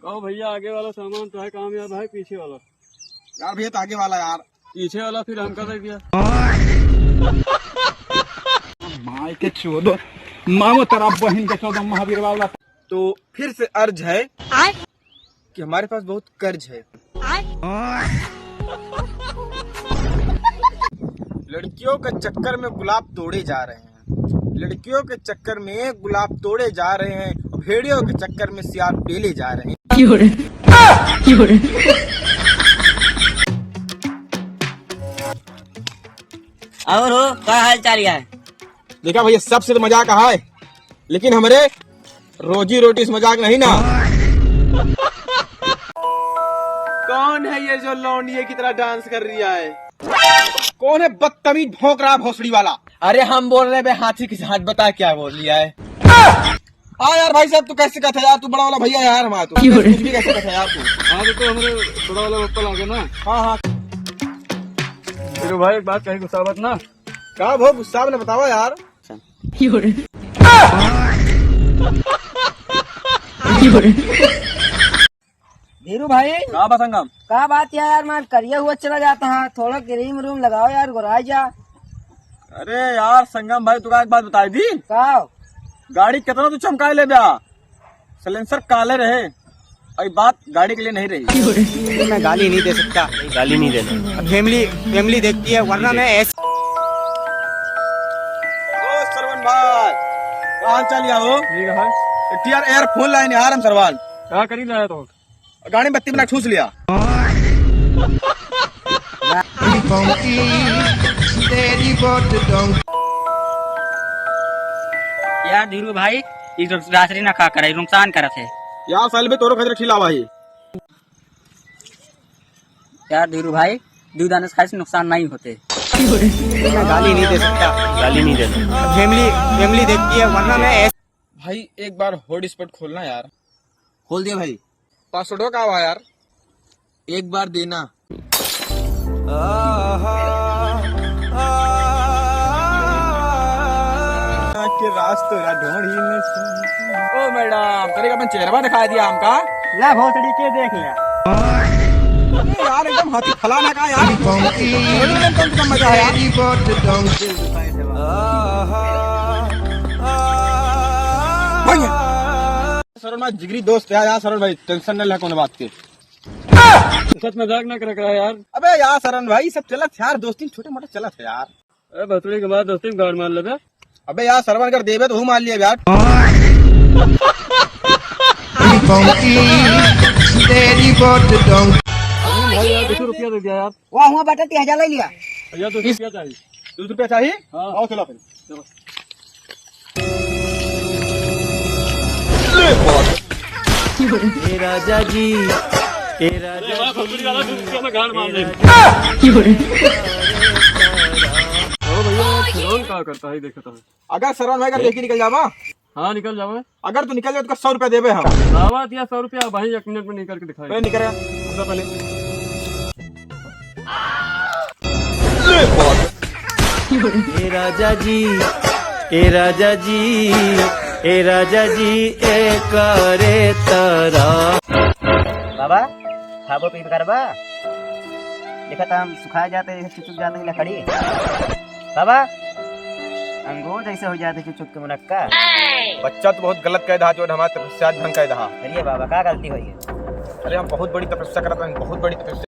कहो भैया आगे वाला सामान तो है कामयाब है, पीछे वाला यार भैया तो आगे वाला यार। पीछे वाला फिर हमका दे दिया। माँ के चौदह मामो तेरा बहन के 14 महावीर वाला। तो फिर से अर्ज है कि हमारे पास बहुत कर्ज है। लड़कियों के चक्कर में गुलाब तोड़े जा रहे हैं, लड़कियों के चक्कर में गुलाब तोड़े जा रहे हैं, और भेड़ियों के चक्कर में सियार पेले जा रहे हैं। और हो क्या हाल चाल है? देखा भैया सबसे तो मजाक है, लेकिन हमारे रोजी रोटी इस मजाक नहीं ना। कौन है ये जो लौंडिये की तरह डांस कर रही है? कौन है बदतमीज भौंक रहा भोसड़ी वाला? अरे हम बोल रहे हाथी की हाथ बता क्या बोल लिया है। हाँ यार भाई साहब तू कैसे कहता यार, तू बड़ा वाला भैया यार हमारा, तू कुछ भी कैसे कहता यार तू। हाँ देखो हमारे बड़ा वाला बप्पल आ गया ना। हाँ हाँ फिर भाई एक बात कही, गुस्सा मत ना। क्या भो गुस्सा ने बतावा यार। धीरू भाई कहाँ बसंगम? क्या बात यार, मैं करिया हुआ चला जाता है, थोड़ा क्रीम रूम लगाओ यार, गोराई जा। अरे यार संगम भाई तुका एक बात बताई दी, का गाड़ी कितना तू चमकाए ले बया, सलेंसर काले रहे, और बात गाड़ी के लिए नहीं रही। मैं गाली नहीं दे सकता, गाली नहीं देना। फैमिली देखती है, वरना मैं ऐसे। ओ सरवन भाई कहाँ चलिया हो? ठीक है टीआर एयर फोन लाइन यार हम सरवाल क्या करी लाया तो? गाड़ी में बत्ती बना ठूस लिया। यार धीरू भाई इस रात्रि ना खा कर नुकसान करत है यार साल में तोरो खतरे ठिला भाई। यार धीरू भाई, दूध आने खाने से नुकसान नहीं होते। मैं गाली नहीं दे सकता, गाली नहीं देना। फैमिली देखती है, वरना मैं ऐसे। भाई एक बार हॉटस्पॉट खोलना यार। खोल दिया भाई। पासवर्ड का हुआ यार, एक बार देना। के रास्ते ढूंढी में। ओ मैडम तेरे का अपन चेहरा दिखा दिया हमका। ले भोसड़ी के देख ले यार, एकदम हाथी फलाना का यार। एकदम मजा है यार। सरन भाई जिगरी दोस्त है यार, सरन भाई टेंशन नहीं ले कौन बात के। सच मजाक ना कर रहा यार। अबे यार सरन भाई सब चलत यार, दोस्ती छोटे मोटे चलत है यार। अरे भसड़ी के बाद दोस्ती में गाड़ मार ले। अबे यार सरवन कर देवे तो हूँ मान लिया यार। भाई यार 200 रुपया दे दिया यार। वहाँ हुआ बेटा 3000 ले लिया। भैया 200 रुपया चाहिए। 200 रुपया चाहिए? हाँ। आओ चलो फिर। चलो। ए राजा जी, ए राजा भसड़ी वाला 200 रुपया में गाड़ मार ले। क्या करता है देखता है। अगर सरवन भाई का लेके निकल जावा, हाँ निकल जाओ। अगर तू निकल जाए तो 100 रुपया देवे हम। लावा दिया 100 रुपया भाई, 1 मिनट में निकल के दिखाई। नहीं करेगा उसका पहले। ए राजा जी, ए राजा जी, ए राजा जी, ए करे तरा। बाबा खाबो पी करबा, देखा था हम सुखाए जाते चुचुक जाते लकड़ी। बाबा अंगूर जैसे हो जाते चुचुक के मुनक्का। बच्चा तो बहुत गलत कह रहा, जो हमारे तपस्या ढंग कह रहा। चलिए बाबा क्या गलती हुई है? अरे हम बहुत बड़ी तपस्या कर रहे हैं, बहुत बड़ी तपस्या।